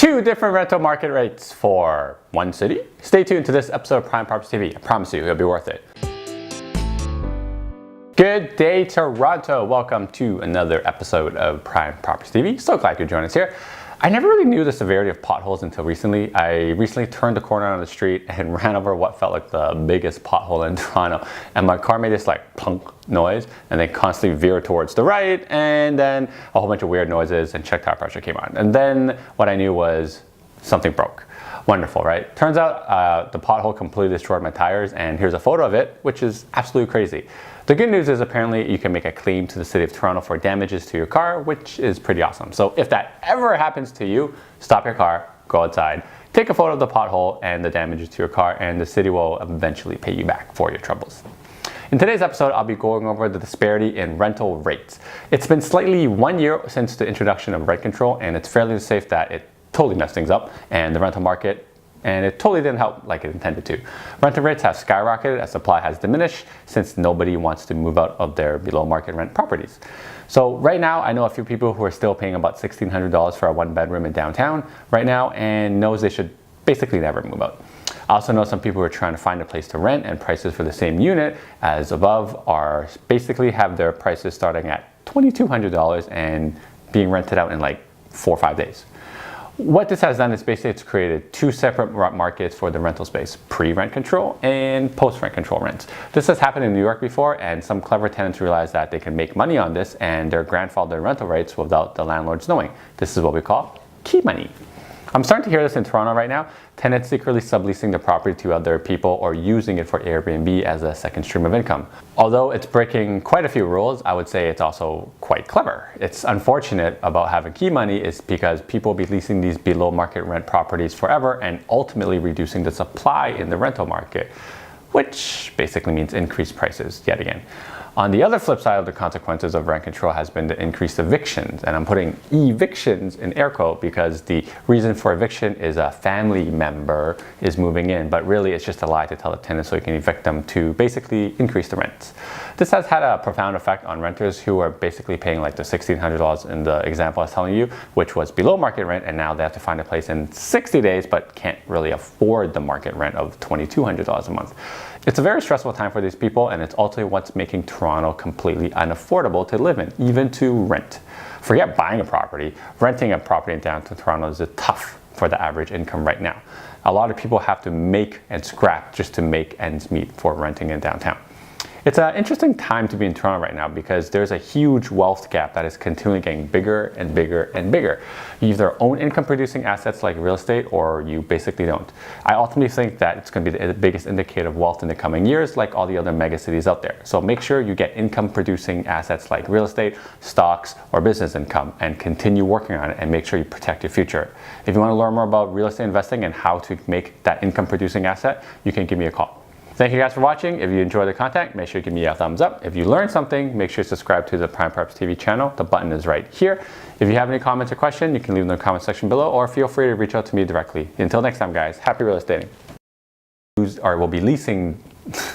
Two different rental market rates for one city? Stay tuned to this episode of Prime Properties TV. I promise you it'll be worth it. Good day, Toronto. Welcome to another episode of Prime Properties TV. So glad you joined us here. I never really knew the severity of potholes until recently. I recently turned the corner on the street and ran over what felt like the biggest pothole in Toronto. And my car made this like plunk noise and then constantly veered towards the right, and then a whole bunch of weird noises, and check tire pressure came on. And then what I knew was something broke. Wonderful, right? Turns out the pothole completely destroyed my tires, and here's a photo of it, which is absolutely crazy. The good news is apparently you can make a claim to the city of Toronto for damages to your car, which is pretty awesome. So if that ever happens to you, stop your car, go outside, take a photo of the pothole and the damages to your car, and the city will eventually pay you back for your troubles. In today's episode, I'll be going over the disparity in rental rates. It's been slightly 1 year since the introduction of rent control, and it's fairly safe that it totally messed things up and the rental market, and it totally didn't help like it intended to. Rental rates have skyrocketed as supply has diminished since nobody wants to move out of their below market rent properties. So right now, I know a few people who are still paying about $1,600 for a one bedroom in downtown right now and knows they should basically never move out. I also know some people who are trying to find a place to rent, and prices for the same unit as above are basically have their prices starting at $2,200 and being rented out in like 4 or 5 days. What this has done is basically it's created two separate markets for the rental space, pre-rent control and post-rent control rents. This has happened in New York before, and some clever tenants realized that they can make money on this and they're grandfathered rental rates without the landlords knowing. This is what we call key money. I'm starting to hear this in Toronto right now. Tenants secretly subleasing the property to other people or using it for Airbnb as a second stream of income. Although it's breaking quite a few rules, I would say it's also quite clever. It's unfortunate about having key money is because people will be leasing these below market rent properties forever and ultimately reducing the supply in the rental market, which basically means increased prices yet again. On the other flip side of the consequences of rent control has been the increased evictions, and I'm putting evictions in air quote because the reason for eviction is a family member is moving in, but really it's just a lie to tell the tenant so you can evict them to basically increase the rents. This has had a profound effect on renters who are basically paying like the $1,600 in the example I was telling you, which was below market rent, and now they have to find a place in 60 days but can't really afford the market rent of $2,200 a month. It's a very stressful time for these people, and it's ultimately what's making Toronto completely unaffordable to live in, even to rent. Forget buying a property, renting a property in downtown Toronto is tough for the average income right now. A lot of people have to make and scrap just to make ends meet for renting in downtown. It's an interesting time to be in Toronto right now because there's a huge wealth gap that is continually getting bigger and bigger and bigger. You either own income producing assets like real estate or you basically don't. I ultimately think that it's going to be the biggest indicator of wealth in the coming years, like all the other mega cities out there. So make sure you get income producing assets like real estate, stocks, or business income, and continue working on it and make sure you protect your future. If you want to learn more about real estate investing and how to make that income producing asset, you can give me a call. Thank you guys for watching. If you enjoyed the content, make sure you give me a thumbs up. If you learned something, make sure you subscribe to the Prime Properties TV channel. The button is right here. If you have any comments or questions, you can leave them in the comment section below, or feel free to reach out to me directly. Until next time, guys, happy real estating. Or we'll be leasing